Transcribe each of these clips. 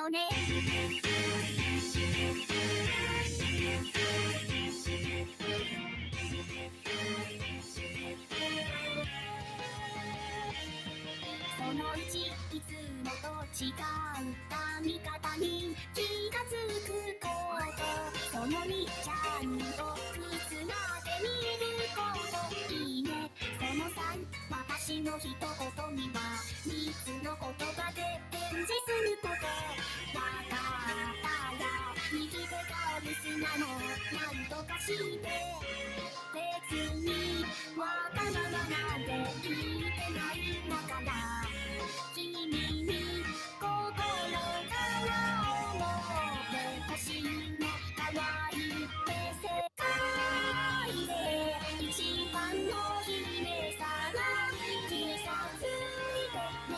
よねそのうちいつもと違った見方に気がつくことその2ちゃんと見つめてみることいいねその3私の一言には3つの言葉で返事することわかったや右手が留守なのなんとかして別にわがままなんて言ってないんだから君に心から思ってほしいの可愛いって世界で一番の姫さが自殺してねえ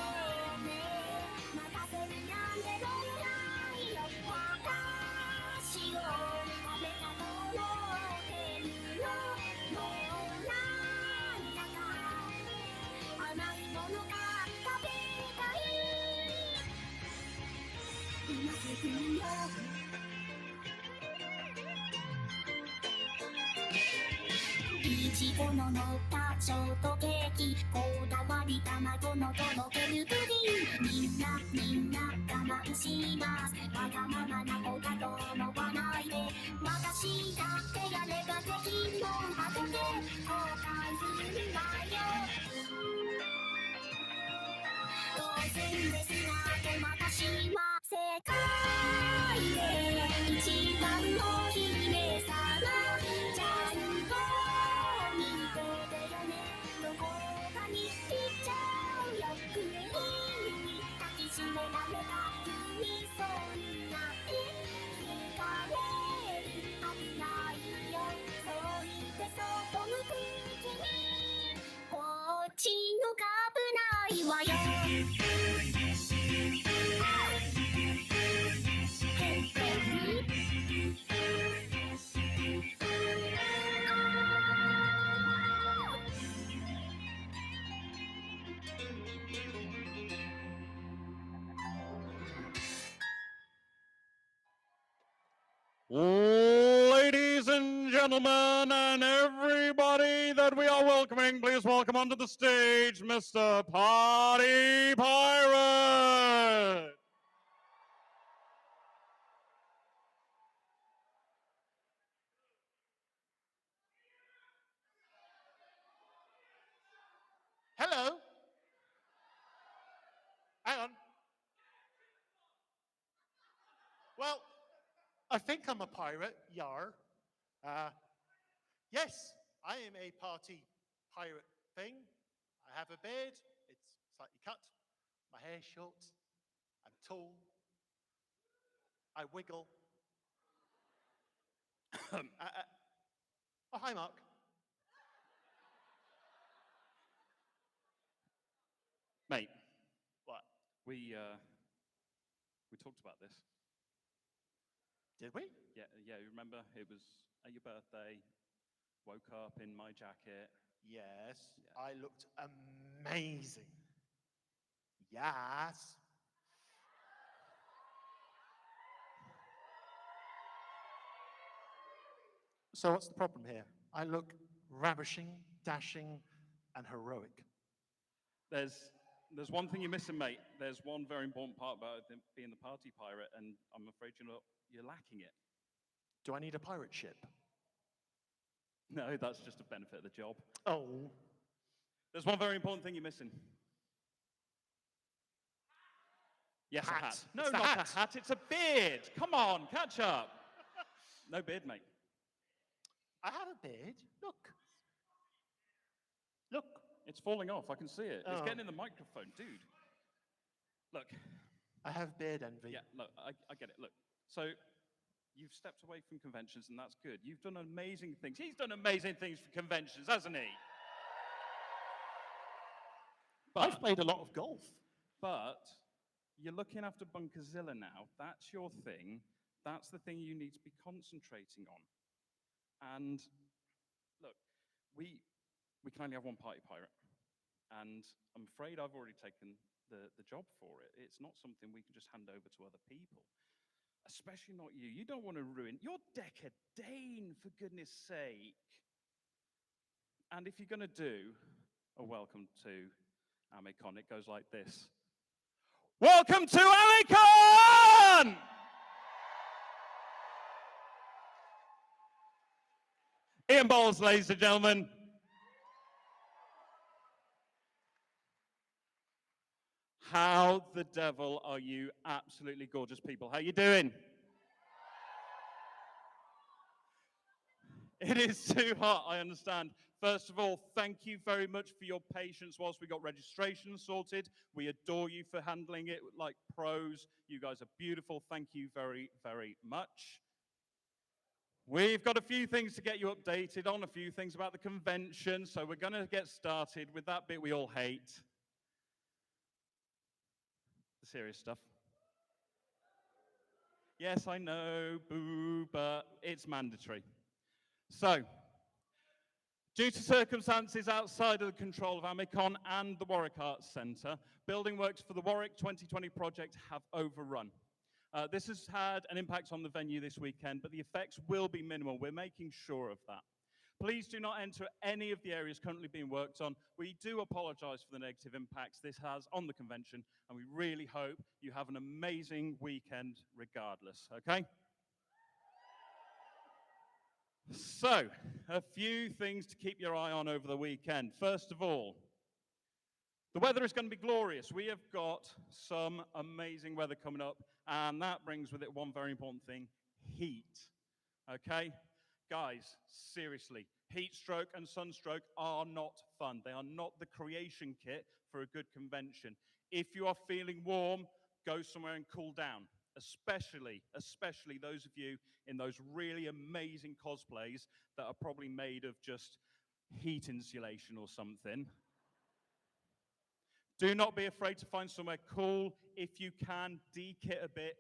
ねえ待たせるなんてどうないよ私を食べたと思ってるのもうなんだか甘いものが食べたいうますぐよいちごの乗ったショートケーキこだわり卵のとろけるプリンみんな我慢しますわがままな子だと思わないで私だってやればできるの後で後悔するわよ当然ですが私は世界で一番の姫様ちゃんと見ててよねどこかに行っちゃうよクリーンに抱きしめられた君そんな惹かれる危ないよそう言ってそっと向く君こっちのが危ないわよLadies and gentlemen, and everybody that we are welcoming, please welcome onto the stage, Mr. Party Pirate. Hello. Hang on. Well, I think I'm a pirate, yar. Yes, I am a party pirate thing. I have a beard, it's slightly cut. My hair's short. I'm tall. I wiggle. Oh, hi, Mark. Mate, What? we talked about this. Did we? Yeah, you remember? It was at your birthday, woke up in my jacket. Yes, Yeah. I looked amazing. Yes. So what's the problem here? I look ravishing, dashing, and heroic. There's one thing you're missing, mate. There's one very important part about being the party pirate, and I'm afraid you're lacking it. Do I need a pirate ship? No, that's just a benefit of the job. Oh. There's one very important thing you're missing. Yes, Hat. a hat. No, It's the not hat. a hat. It's a beard. Come on, catch up. No beard, mate. I have a beard. Look. Look. It's falling off. I can see it. It's Oh. getting in the microphone, dude. Look. I have beard envy. Yeah, look, I get it. Look, so you've stepped away from conventions, and that's good. You've done amazing things. He's done amazing things for conventions, hasn't he? I've played a lot of golf. But you're looking after Bunkerzilla now. That's your thing. That's the thing you need to be concentrating on. And look, we can only have one party pirate. And I'm afraid I've already taken the job for it. It's not something we can just hand over to other people, especially not you. You don't want to ruin. You're decadane, for goodness sake. And if you're going to do a welcome to AmeCon, it goes like this. Welcome to AmeCon! Ian Bowles, ladies and gentlemen. How the devil are you absolutely gorgeous people? How you doing? It is too hot, I understand. First of all, thank you very much for your patience whilst we got registration sorted. We adore you for handling it like pros. You guys are beautiful. Thank you very, very much. We've got a few things to get you updated on, a few things about the convention, so we're going to get started with that bit we all hate. The serious stuff. Yes, I know, boo, but it's mandatory. So, due to circumstances outside of the control of AmeCon and the Warwick Arts Centre, building works for the Warwick 2020 project have overrun. This has had an impact on the venue this weekend, but the effects will be minimal. We're making sure of that. Please do not enter any of the areas currently being worked on. We do apologise for the negative impacts this has on the convention, and we really hope you have an amazing weekend regardless, okay? So, a few things to keep your eye on over the weekend. First of all, the weather is going to be glorious. We have got some amazing weather coming up, and that brings with it one very important thing, heat. Okay? Guys, seriously, heat stroke and sunstroke are not fun. They are not the creation kit for a good convention. If you are feeling warm, go somewhere and cool down. Especially those of you in those really amazing cosplays that are probably made of just heat insulation or something. Do not be afraid to find somewhere cool. If you can, de-kit a bit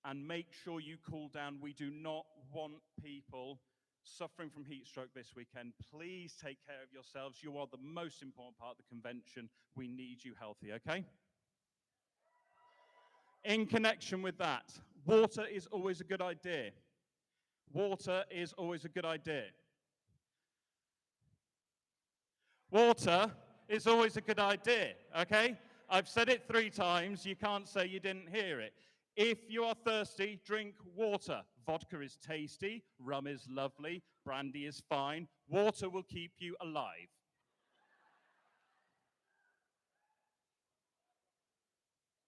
and make sure you cool down. We do not want people suffering from heat stroke this weekend. Please take care of yourselves. You are the most important part of the convention. We need you healthy, okay? In connection with that, water is always a good idea. Water is always a good idea. Water is always a good idea, okay? I've said it 3 times. You can't say you didn't hear it. If you are thirsty, drink water. Vodka is tasty, rum is lovely, brandy is fine. Water will keep you alive.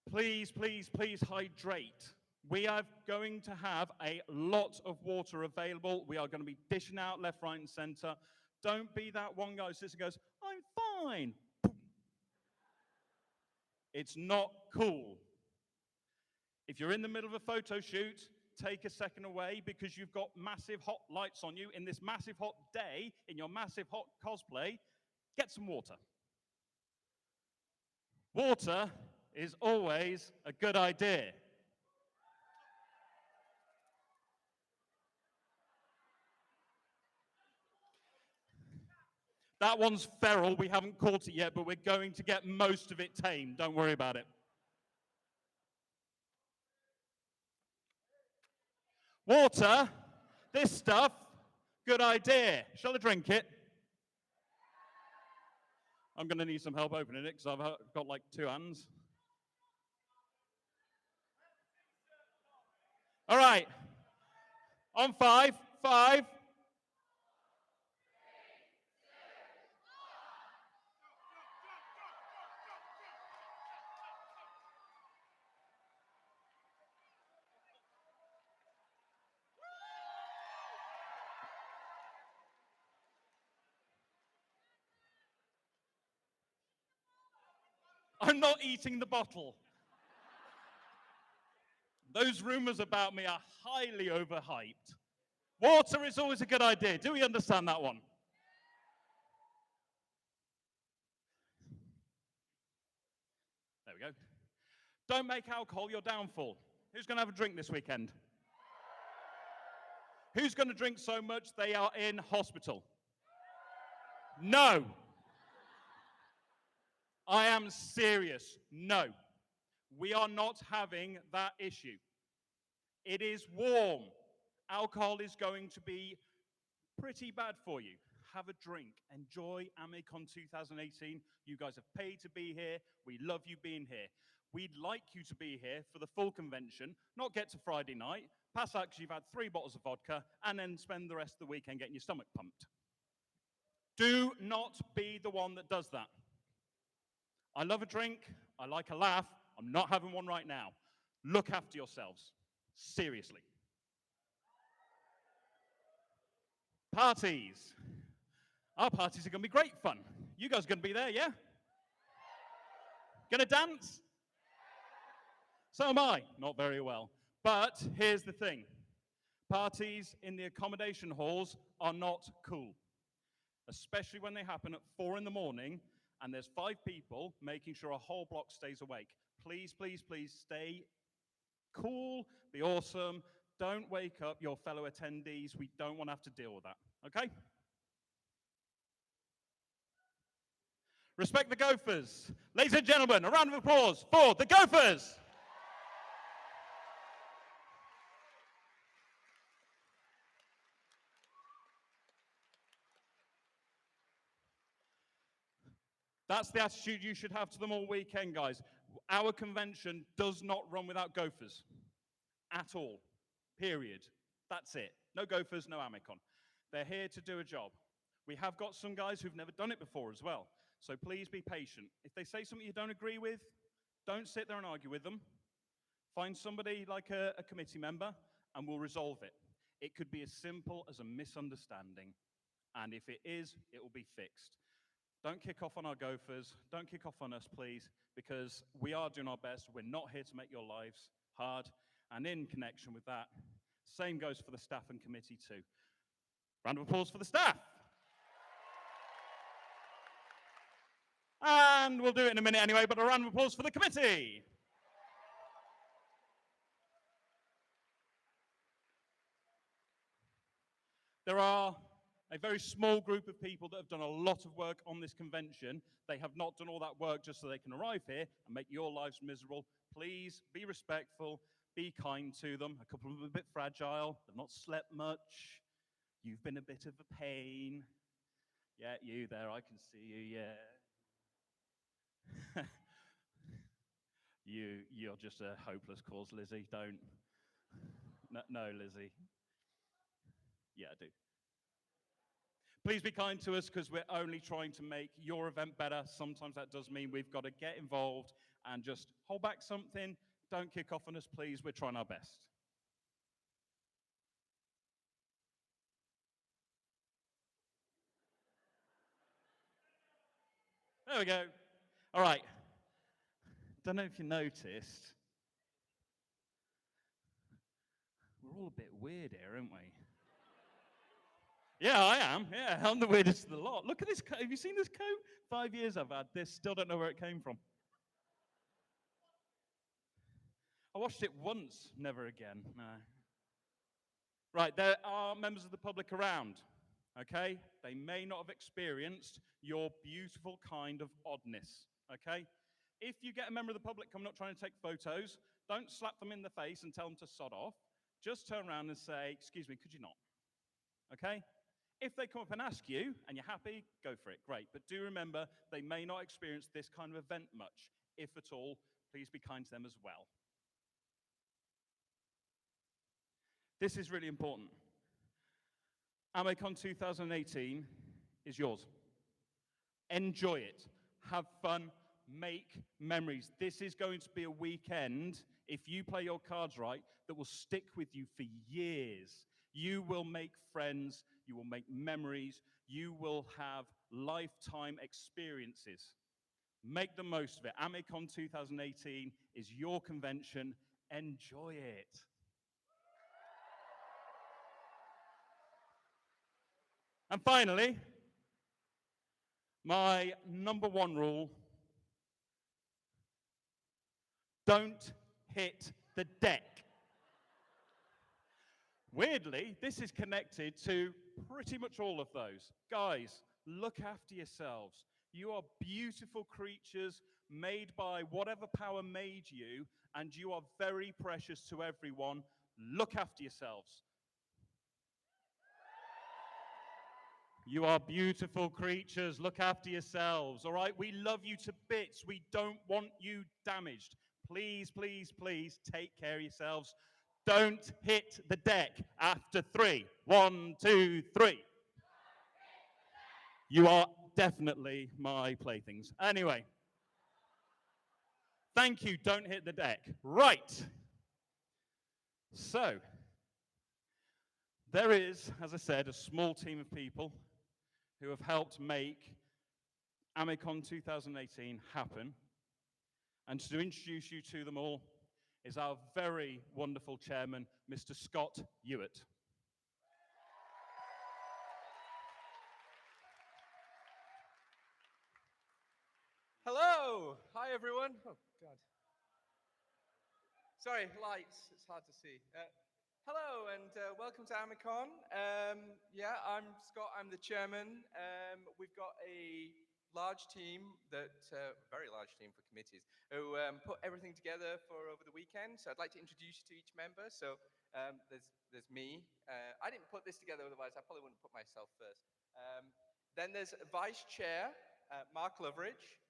Please, please, please hydrate. We are going to have a lot of water available. We are going to be dishing out left, right, and center. Don't be that one guy who sits and goes, I'm fine. It's not cool. If you're in the middle of a photo shoot, take a second away because you've got massive hot lights on you in this massive hot day, in your massive hot cosplay. Get some water. Water is always a good idea. That one's feral. We haven't caught it yet, but we're going to get most of it tamed. Don't worry about it. Water, this stuff, good idea. Shall I drink it? I'm going to need some help opening it because I've got like 2 hands. All right. On 5, 5. I'm not eating the bottle. Those rumors about me are highly overhyped. Water is always a good idea. Do we understand that one? There we go. Don't make alcohol your downfall. Who's going to have a drink this weekend? Who's going to drink so much they are in hospital? No. I am serious. No, we are not having that issue. It is warm. Alcohol is going to be pretty bad for you. Have a drink. Enjoy AmeCon 2018. You guys have paid to be here. We love you being here. We'd like you to be here for the full convention, not get to Friday night, pass out because you've had 3 bottles of vodka, and then spend the rest of the weekend getting your stomach pumped. Do not be the one that does that. I love a drink. I like a laugh. I'm not having one right now. Look after yourselves. Seriously. Parties. Our parties are going to be great fun. You guys are going to be there, yeah? Going to dance? So am I. Not very well. But here's the thing. Parties in the accommodation halls are not cool, especially when they happen at 4 in the morning and there's 5 people making sure a whole block stays awake. Please, please, please stay cool, be awesome. Don't wake up your fellow attendees. We don't want to have to deal with that, okay? Respect the Gophers. Ladies and gentlemen, a round of applause for the Gophers. That's the attitude you should have to them all weekend, guys. Our convention does not run without Gophers at all, period. That's it. No Gophers, no AmeCon. They're here to do a job. We have got some guys who've never done it before as well, so please be patient. If they say something you don't agree with, don't sit there and argue with them. Find somebody like a committee member and we'll resolve it. It could be as simple as a misunderstanding, and if it is, it will be fixed. Don't kick off on our Gophers. Don't kick off on us, please, because we are doing our best. We're not here to make your lives hard. And in connection with that, same goes for the staff and committee too. Round of applause for the staff. And we'll do it in a minute anyway, but a round of applause for the committee. There are a very small group of people that have done a lot of work on this convention. They have not done all that work just so they can arrive here and make your lives miserable. Please be respectful, be kind to them. A couple of them are a bit fragile, they've not slept much. You've been a bit of a pain. Yeah, you there, I can see you, yeah. You're just a hopeless cause, Lizzie, don't. No, Lizzie. Yeah, I do. Please be kind to us because we're only trying to make your event better. Sometimes that does mean we've got to get involved and just hold back something. Don't kick off on us, please. We're trying our best. There we go. All right. Don't know if you noticed. We're all a bit weird here, aren't we? Yeah, I am. Yeah, I'm the weirdest of the lot. Look at this coat. Have you seen this coat? 5 years I've had this. Still don't know where it came from. I watched it once, never again. No. Right, there are members of the public around, okay? They may not have experienced your beautiful kind of oddness, okay? If you get a member of the public coming up trying to take photos, don't slap them in the face and tell them to sod off. Just turn around and say, excuse me, could you not? Okay? If they come up and ask you and you're happy, go for it, great. But do remember, they may not experience this kind of event much. If at all, please be kind to them as well. This is really important. AmeCon 2018 is yours. Enjoy it. Have fun. Make memories. This is going to be a weekend, if you play your cards right, that will stick with you for years. You will make friends. You will make memories. You will have lifetime experiences. Make the most of it. AmeCon 2018 is your convention. Enjoy it. And finally, my number 1 rule: don't hit the deck. Weirdly, this is connected to pretty much all of those. Guys, look after yourselves. You are beautiful creatures made by whatever power made you, and you are very precious to everyone. Look after yourselves. You are beautiful creatures. Look after yourselves, all right? We love you to bits. We don't want you damaged. Please, please, please take care of yourselves. Don't hit the deck after 3. 1, 2, 3. You are definitely my playthings. Anyway, thank you. Don't hit the deck. Right. So, there is, as I said, a small team of people who have helped make AmeCon 2018 happen. And to introduce you to them all is our very wonderful chairman, Mr. Scott Hewitt. Hello! Hi, everyone. Oh, God. Sorry, lights. It's hard to see. Hello, and welcome to AmeCon. Yeah, I'm Scott. I'm the chairman. We've got a large team, very large team for committees, who put everything together for over the weekend. So I'd like to introduce you to each member. So there's me. I didn't put this together, otherwise I probably wouldn't put myself first. Then there's Vice Chair, Mark Loveridge.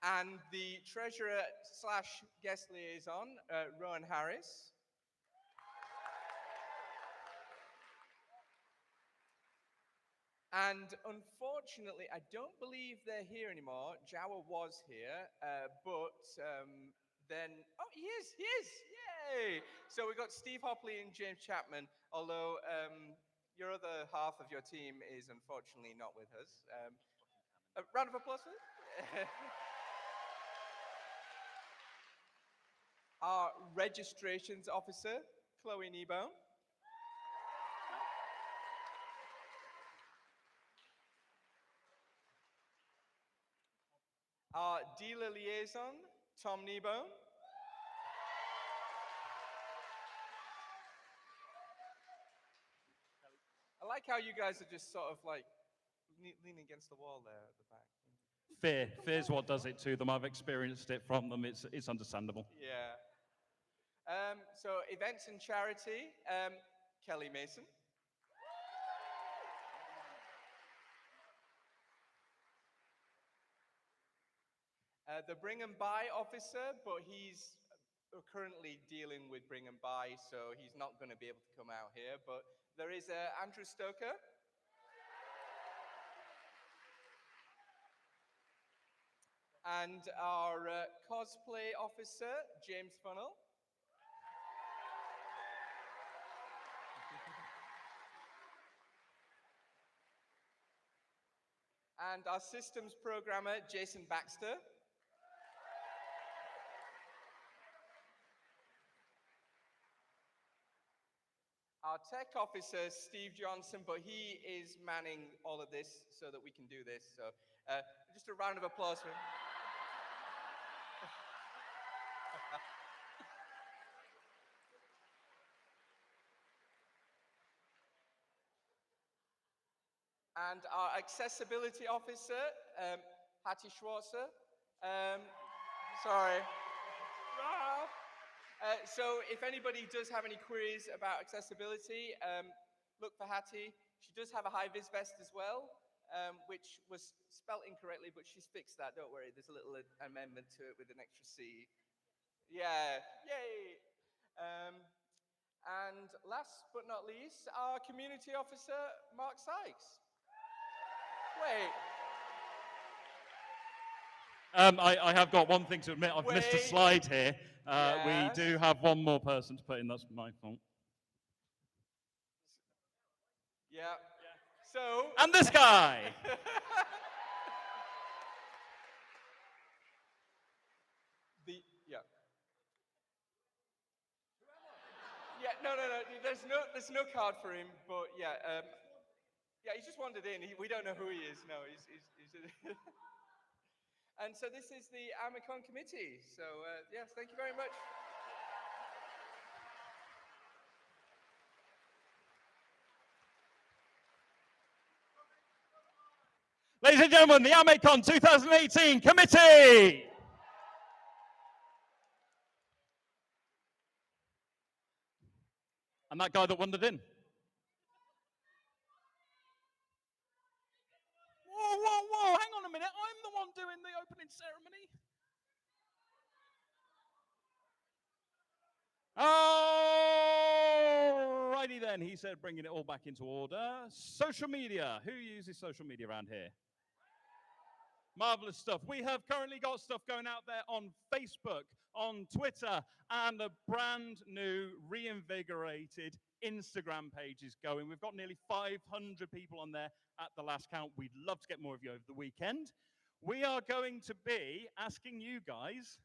And the treasurer / guest liaison, Rowan Harris. And unfortunately, I don't believe they're here anymore. Jawa was here, but then, oh, he is, yay! So we've got Steve Hopley and James Chapman, although your other half of your team is unfortunately not with us. A round of applause, please. Our registrations officer, Chloe Nebo. Our dealer liaison, Tom Nebo. I like how you guys are just sort of like leaning against the wall there at the back. Fear's what does it to them. I've experienced it from them. It's understandable. Yeah. So events and charity, Kelly Mason. The Bring and Buy officer, but he's currently dealing with Bring and Buy, so he's not going to be able to come out here. But there is Andrew Stoker. And our cosplay officer, James Funnell. And our systems programmer, Jason Baxter. Our tech officer, Steve Johnson, but he is manning all of this so that we can do this. So just a round of applause for him. And our accessibility officer, Hattie Schwarzer. Sorry. So if anybody does have any queries about accessibility, look for Hattie. She does have a high-vis vest as well, which was spelt incorrectly, but she's fixed that, don't worry. There's a little amendment to it with an extra C. Yeah, yay! And last but not least, our community officer, Mark Sykes. Wait. I have got one thing to admit. I've missed a Wait. slide here. We Yes. do have one more person to put in. That's my fault. Yeah. So. And this guy. Yeah. Yeah. No. There's no card for him. But yeah. Yeah. He just wandered in. We don't know who he is. No. He's And so this is the AmeCon committee. So yes, thank you very much. Ladies and gentlemen, the AmeCon 2018 committee. And that guy that wandered in. Whoa, whoa, whoa, hang on a minute. I'm the one doing the opening ceremony. Alrighty then, he said, bringing it all back into order. Social media. Who uses social media around here? Marvelous stuff. We have currently got stuff going out there on Facebook, on Twitter, and a brand new, reinvigorated Instagram page is going. We've got nearly 500 people on there at the last count. We'd love to get more of you over the weekend. We are going to be asking you guys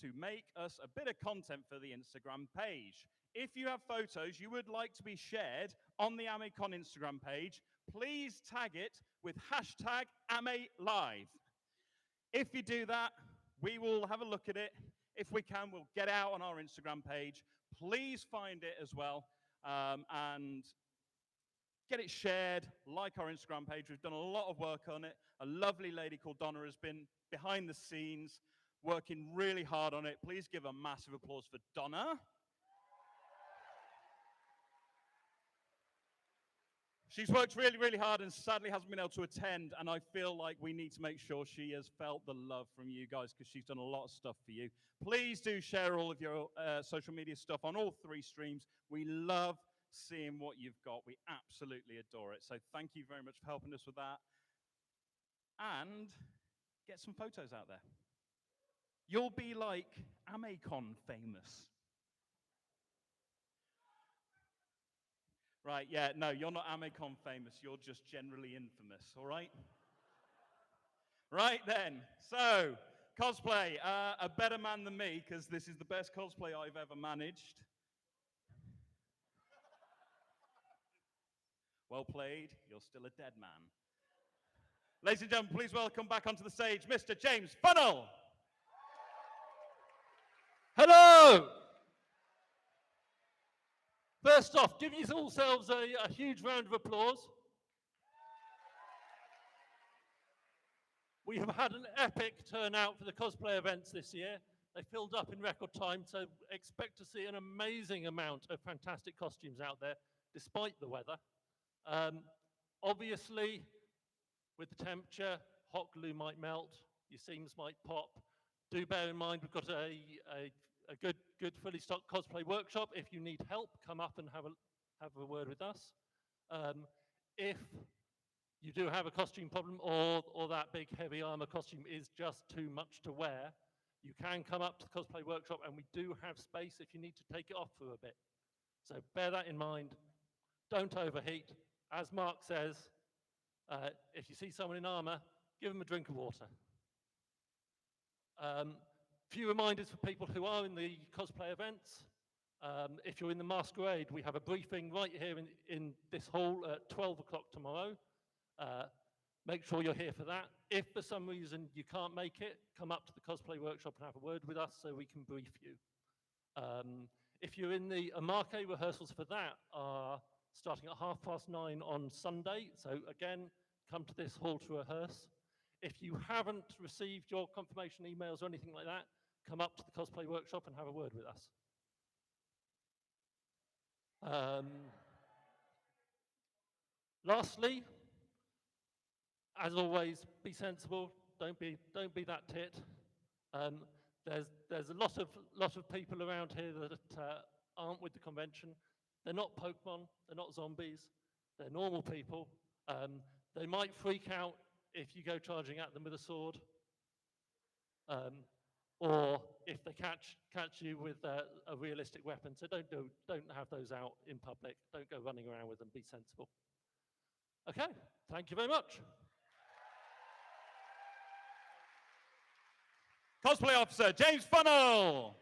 to make us a bit of content for the Instagram page. If you have photos you would like to be shared on the AmeCon Instagram page, please tag it with hashtag AmeLive. If you do that, we will have a look at it. If we can, we'll get out on our Instagram page. Please find it as well and get it shared, like our Instagram page. We've done a lot of work on it. A lovely lady called Donna has been behind the scenes working really hard on it. Please give a massive applause for Donna. She's worked really, really hard and sadly hasn't been able to attend, and I feel like we need to make sure she has felt the love from you guys because she's done a lot of stuff for you. Please do share all of your social media stuff on all 3 streams. We love seeing what you've got. We absolutely adore it. So thank you very much for helping us with that. And get some photos out there. You'll be like AmeCon famous. Right, yeah, no, you're not AmeCon famous. You're just generally infamous, all right? Right then, so cosplay, a better man than me, because this is the best cosplay I've ever managed. Well played, you're still a dead man. Ladies and gentlemen, please welcome back onto the stage, Mr. James Funnell. Hello! First off, give yourselves a huge round of applause. We have had an epic turnout for the cosplay events this year. They filled up in record time, so expect to see an amazing amount of fantastic costumes out there, despite the weather. Obviously, with the temperature, hot glue might melt, your seams might pop. Do bear in mind we've got a good fully stocked cosplay workshop. If you need help, come up and have a word with us. If you do have a costume problem or that big heavy armor costume is just too much to wear, you can come up to the cosplay workshop and we do have space if you need to take it off for a bit. So bear that in mind. Don't overheat. As Mark says, if you see someone in armor, give them a drink of water. Few reminders for people who are in the cosplay events. If you're in the masquerade, we have a briefing right here in this hall at 12 o'clock tomorrow. Make sure you're here for that. If for some reason you can't make it, come up to the cosplay workshop and have a word with us so we can brief you. If you're in the Amake, rehearsals for that are starting at 9:30 on Sunday. So again, come to this hall to rehearse. If you haven't received your confirmation emails or anything like that, come up to the cosplay workshop and have a word with us. Lastly, as always, be sensible. Don't be that tit. There's a lot of people around here that aren't with the convention. They're not Pokemon. They're not zombies. They're normal people. They might freak out if you go charging at them with a sword, or if they catch you with a realistic weapon. So don't have those out in public. Don't go running around with them. Be sensible. Okay, thank you very much. Cosplay officer, James Funnell.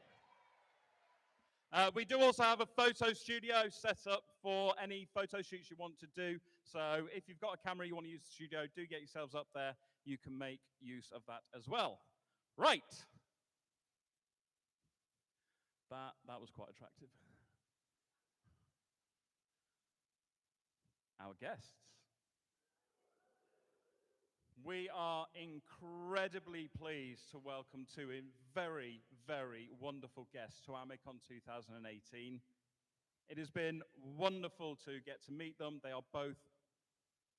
We do also have a photo studio set up for any photo shoots you want to do. So if you've got a camera you want to use the studio, do get yourselves up there. You can make use of that as well. Right. That was quite attractive. Our guests. We are incredibly pleased to welcome two very, very wonderful guests to AmeCon 2018. It has been wonderful to get to meet them. They are both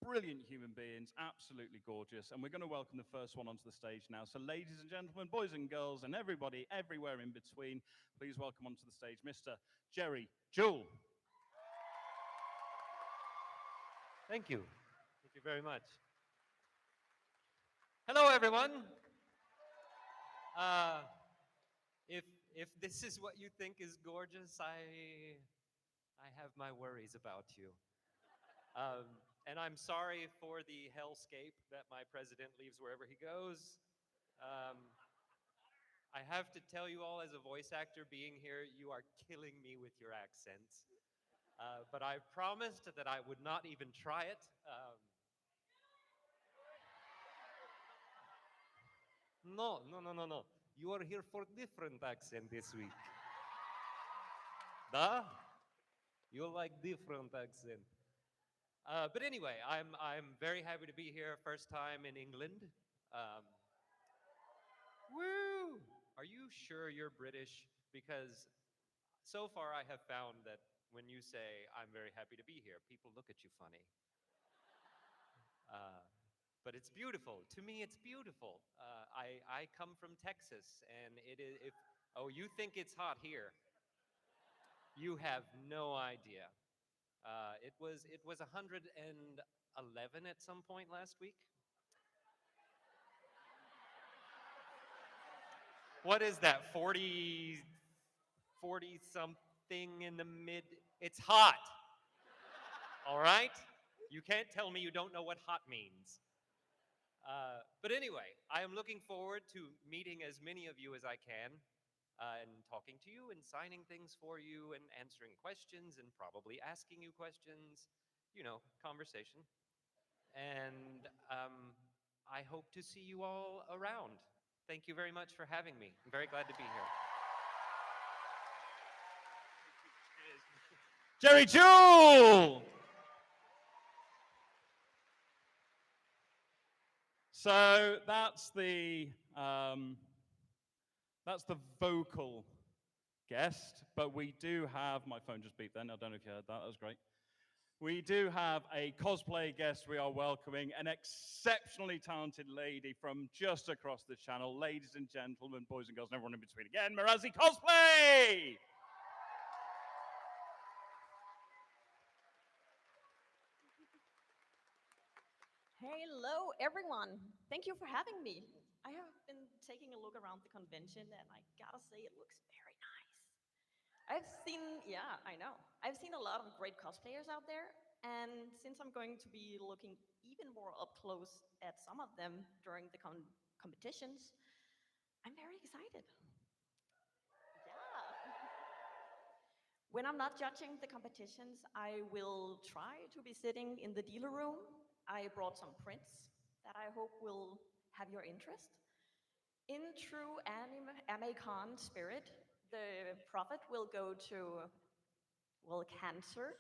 brilliant human beings, absolutely gorgeous. And we're going to welcome the first one onto the stage now. So ladies and gentlemen, boys and girls, and everybody everywhere in between, please welcome onto the stage Mr. Jerry Jewell. Thank you. Thank you very much. Hello, everyone. Uh, if this is what you think is gorgeous, I have my worries about you. And I'm sorry for the hellscape that my president leaves wherever he goes. I have to tell you all, as a voice actor being here, you are killing me with your accents. But I promised that I would not even try it. No, no, no, no, no. You are here for different accent this week. Duh? You like different accent. But anyway, I'm very happy to be here. First time in England. Woo! Are you sure you're British? Because so far I have found that when you say, I'm very happy to be here, people look at you funny. But it's beautiful. To me, it's beautiful. I come from Texas, and it is, oh, you think it's hot here. You have no idea. It was 111 at some point last week. What is that, 40 something in the mid? It's hot. All right? You can't tell me you don't know what hot means. But anyway, I am looking forward to meeting as many of you as I can, and talking to you and signing things for you and answering questions and probably asking you questions, you know, conversation. And I hope to see you all around. Thank you very much for having me. I'm very glad to be here. Jerry Jewell! So that's the vocal guest, but we do have, my phone just beeped then, I don't know if you heard that was great. We do have a cosplay guest we are welcoming, an exceptionally talented lady from just across the channel. Ladies and gentlemen, boys and girls, and everyone in between again, Marazi Cosplay! Hello, everyone. Thank you for having me. I have been taking a look around the convention, and I gotta say, it looks very nice. Yeah, I know. I've seen a lot of great cosplayers out there, and since I'm going to be looking even more up close at some of them during the competitions, I'm very excited. Yeah. When I'm not judging the competitions, I will try to be sitting in the dealer room. I brought some prints that I hope will have your interest. In true AmeCon spirit, the profit will go to, well, cancer,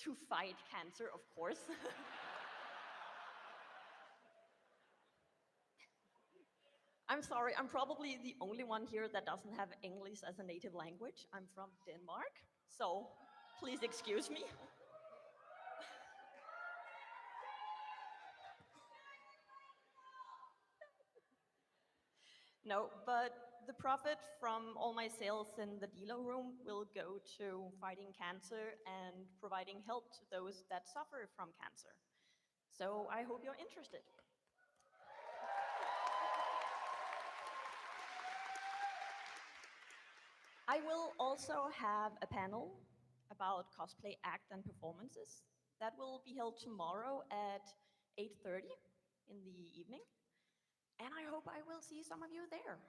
to fight cancer, of course. I'm sorry, I'm probably the only one here that doesn't have English as a native language. I'm from Denmark, so please excuse me. No, but the profit from all my sales in the dealer room will go to fighting cancer and providing help to those that suffer from cancer. So I hope you're interested. I will also have a panel about cosplay act and performances that will be held tomorrow at 8:30 in the evening. And I hope I will see some of you there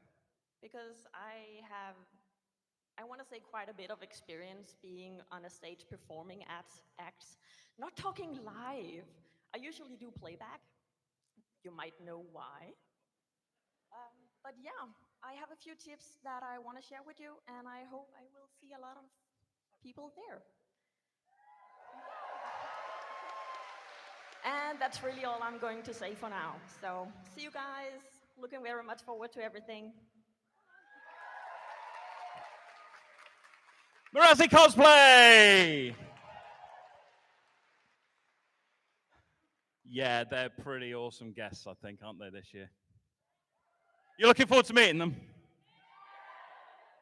because I want to say quite a bit of experience being on a stage performing acts, not talking live. I usually do playback. You might know why. But yeah, I have a few tips that I want to share with you, and I hope I will see a lot of people there. And that's really all I'm going to say for now. So, see you guys. Looking very much forward to everything. Marazzi Cosplay! Yeah, they're pretty awesome guests, I think, aren't they, this year? You're looking forward to meeting them?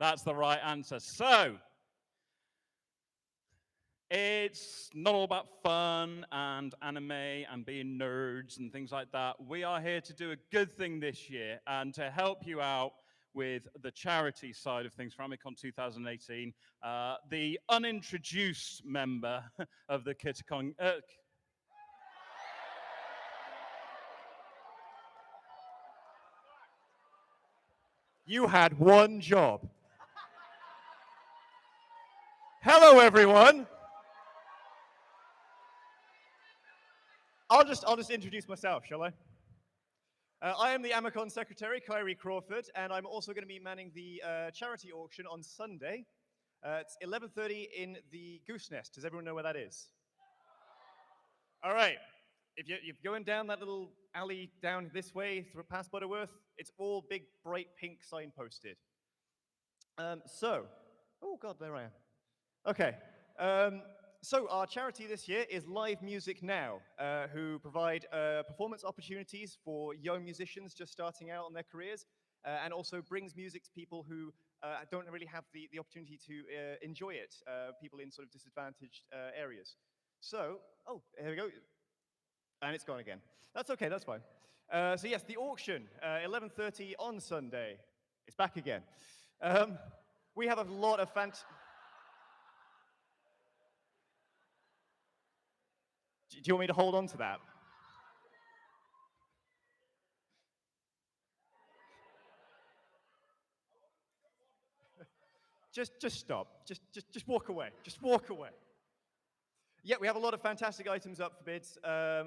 That's the right answer. So, it's not all about fun and anime and being nerds and things like that. We are here to do a good thing this year and to help you out with the charity side of things for AmeCon 2018. The unintroduced member of the Kitacon. You had one job. Hello, everyone. I'll just introduce myself, shall I? I am the AmeCon secretary, Kyrie Crawford, and I'm also going to be manning the charity auction on Sunday. It's 11:30 in the Goose Nest. Does everyone know where that is? All right. If you're going down that little alley down this way through past Butterworth, it's all big, bright pink signposted. Oh God, there I am. Okay. So our charity this year is Live Music Now, who provide performance opportunities for young musicians just starting out on their careers, and also brings music to people who don't really have the opportunity to enjoy it, people in sort of disadvantaged areas. So, oh, here we go. And it's gone again. That's okay, that's fine. So yes, the auction, 11:30 on Sunday. It's back again. We have a lot of Do you want me to hold on to that? Just stop. Just walk away. Just walk away. Yeah, we have a lot of fantastic items up for bids,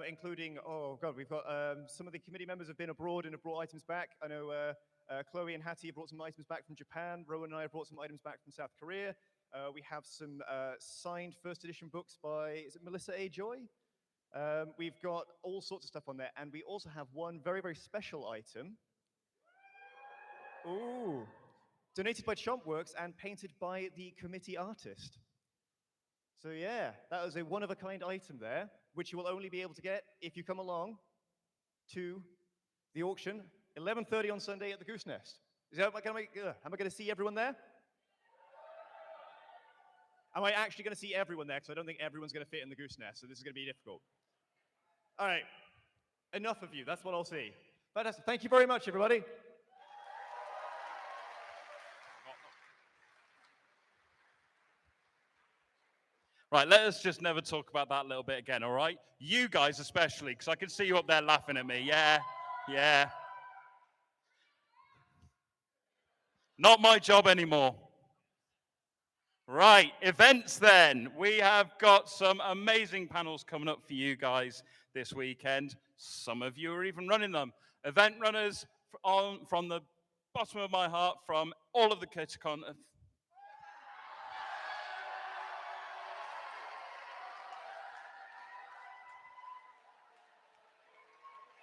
including, oh God, we've got some of the committee members have been abroad and have brought items back. I know Chloe and Hattie have brought some items back from Japan. Rowan and I have brought some items back from South Korea. We have some signed first edition books by, is it Melissa A. Joy? We've got all sorts of stuff on there. And we also have one very, very special item. Ooh. Donated by Chompworks and painted by the committee artist. So yeah, that was a one-of-a-kind item there, which you will only be able to get if you come along to the auction, 11:30 on Sunday at the Goose Nest. Am I going to see everyone there? Am I actually going to see everyone there? Because I don't think everyone's going to fit in the Goose Nest, so this is going to be difficult. All right, enough of you. That's what I'll see. Fantastic. Thank you very much, everybody. Right, let us just never talk about that little bit again, all right? You guys especially, because I can see you up there laughing at me. Yeah, yeah. Not my job anymore. Right, events then. We have got some amazing panels coming up for you guys this weekend. Some of you are even running them. Event runners from the bottom of my heart, from all of the Kitacon.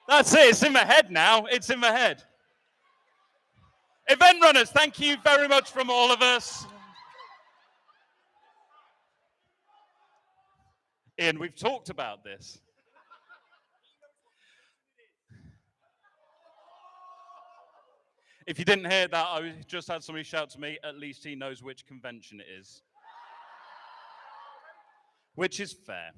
That's it, it's in my head now. It's in my head. Event runners, thank you very much from all of us. Ian, we've talked about this. If you didn't hear that, I just had somebody shout to me, at least he knows which convention it is. Which is fair.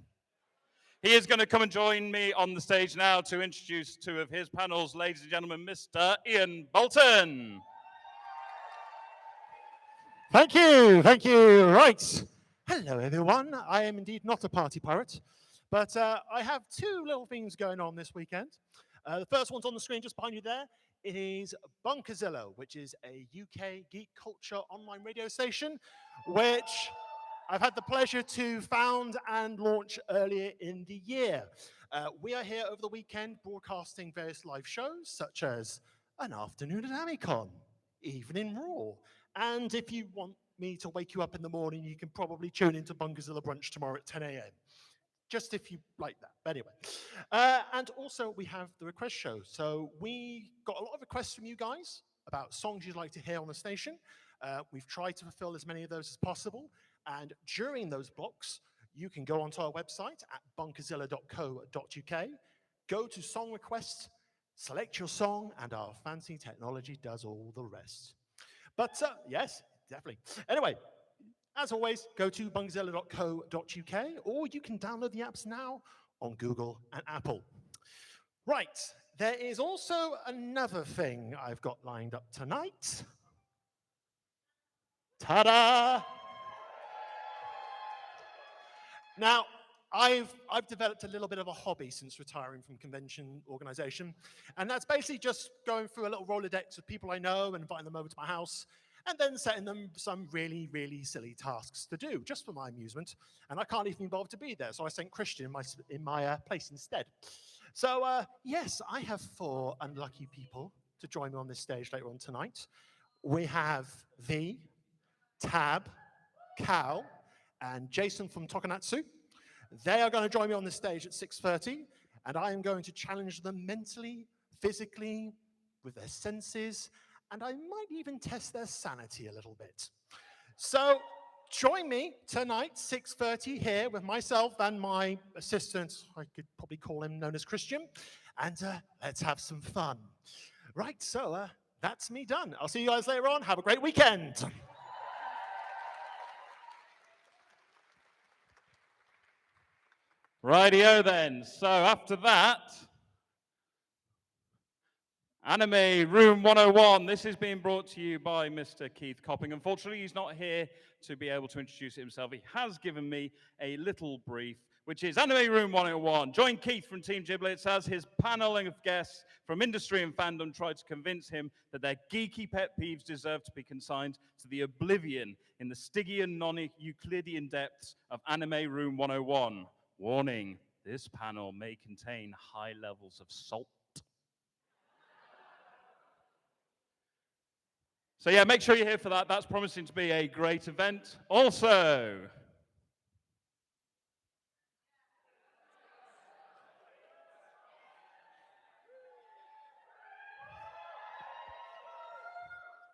He is going to come and join me on the stage now to introduce two of his panels. Ladies and gentlemen, Mr. Ian Bolton. Thank you, thank you. Right. Hello, everyone. I am indeed not a party pirate, but I have two little things going on this weekend. The first one's on the screen just behind you there. It is Bunkerzilla, which is a UK geek culture online radio station, which I've had the pleasure to found and launch earlier in the year. We are here over the weekend broadcasting various live shows, such as An Afternoon at AmeCon, Evening Raw, and if you want me to wake you up in the morning, you can probably tune into Bunkerzilla Brunch tomorrow at 10 a.m. just if you like that. But anyway, and also we have the request show. So we got a lot of requests from you guys about songs you'd like to hear on the station. We've tried to fulfill as many of those as possible. And during those blocks, you can go onto our website at bunkerzilla.co.uk, go to song requests, select your song, and our fancy technology does all the rest. But yes, definitely. Anyway, as always, go to bunkerzilla.co.uk, or you can download the apps now on Google and Apple. Right, there is also another thing I've got lined up tonight. Ta-da! Now, I've developed a little bit of a hobby since retiring from convention organization, and that's basically just going through a little Rolodex of people I know and inviting them over to my house, and then setting them some really, really silly tasks to do, just for my amusement. And I can't even bother to be there, so I sent Christian in my place instead. So yes, I have 4 unlucky people to join me on this stage later on tonight. We have V, Tab, Cal, and Jason from Tokonatsu. They are going to join me on the stage at 6:30, and I am going to challenge them mentally, physically, with their senses, and I might even test their sanity a little bit. So join me tonight, 6:30 here with myself and my assistant, I could probably call him known as Christian, and let's have some fun. Right, so that's me done. I'll see you guys later on. Have a great weekend. Rightio then. So after that, Anime Room 101. This is being brought to you by Mr. Keith Copping. Unfortunately, he's not here to be able to introduce himself. He has given me a little brief, which is Anime Room 101. Join Keith from Team Giblets as his panel of guests from industry and fandom try to convince him that their geeky pet peeves deserve to be consigned to the oblivion in the Stygian non-Euclidean depths of Anime Room 101. Warning, this panel may contain high levels of salt. So yeah, make sure you're here for that. That's promising to be a great event. Also,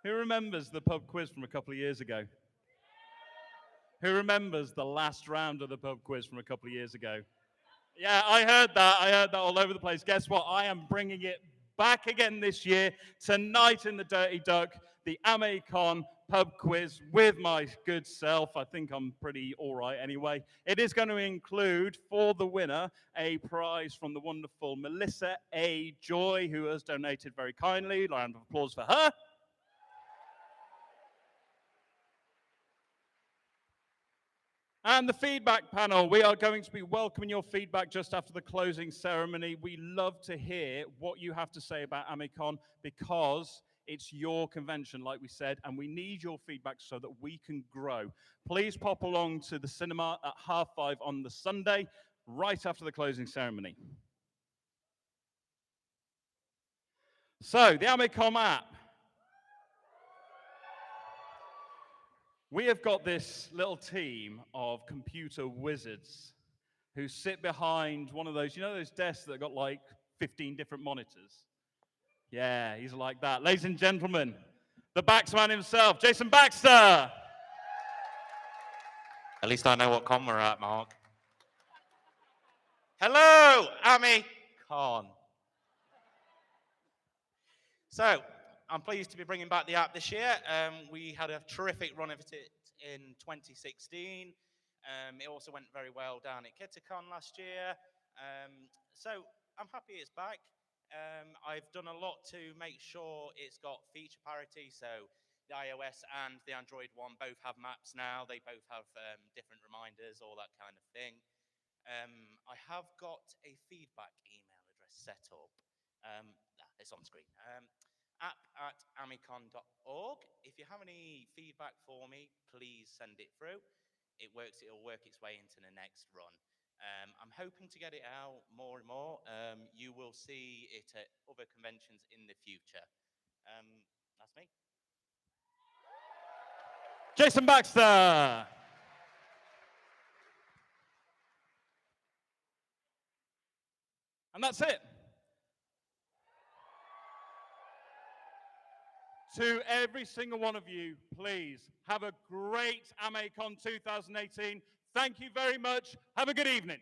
who remembers the pub quiz from a couple of years ago? Who remembers the last round of the pub quiz from a couple of years ago? Yeah, I heard that. I heard that all over the place. Guess what? I am bringing it back again this year, tonight in the Dirty Duck, the AmeCon pub quiz with my good self. I think I'm pretty all right anyway. It is going to include, for the winner, a prize from the wonderful Melissa A. Joy, who has donated very kindly. Round of applause for her. And the feedback panel, we are going to be welcoming your feedback just after the closing ceremony. We love to hear what you have to say about AmeCon because it's your convention, like we said, and we need your feedback so that we can grow. Please pop along to the cinema at 5:30 on the Sunday, right after the closing ceremony. So, the AmeCon app. We have got this little team of computer wizards who sit behind one of those, you know those desks that got like 15 different monitors? Yeah, he's like that. Ladies and gentlemen, the Baxman himself, Jason Baxter. At least I know what con we're at, Mark. Hello, AmeCon. So, I'm pleased to be bringing back the app this year. We had a terrific run of it in 2016. It also went very well down at KittyCon last year. So, I'm happy it's back. I've done a lot to make sure it's got feature parity. So, the iOS and the Android one both have maps now. They both have different reminders, all that kind of thing. I have got a feedback email address set up. It's on screen. app@amecon.org. If you have any feedback for me, please send it through. It'll work its way into the next run. I'm hoping to get it out more and more. You will see it at other conventions in the future. That's me. Jason Baxter. And that's it. To every single one of you, please have a great AmeCon 2018. Thank you very much. Have a good evening.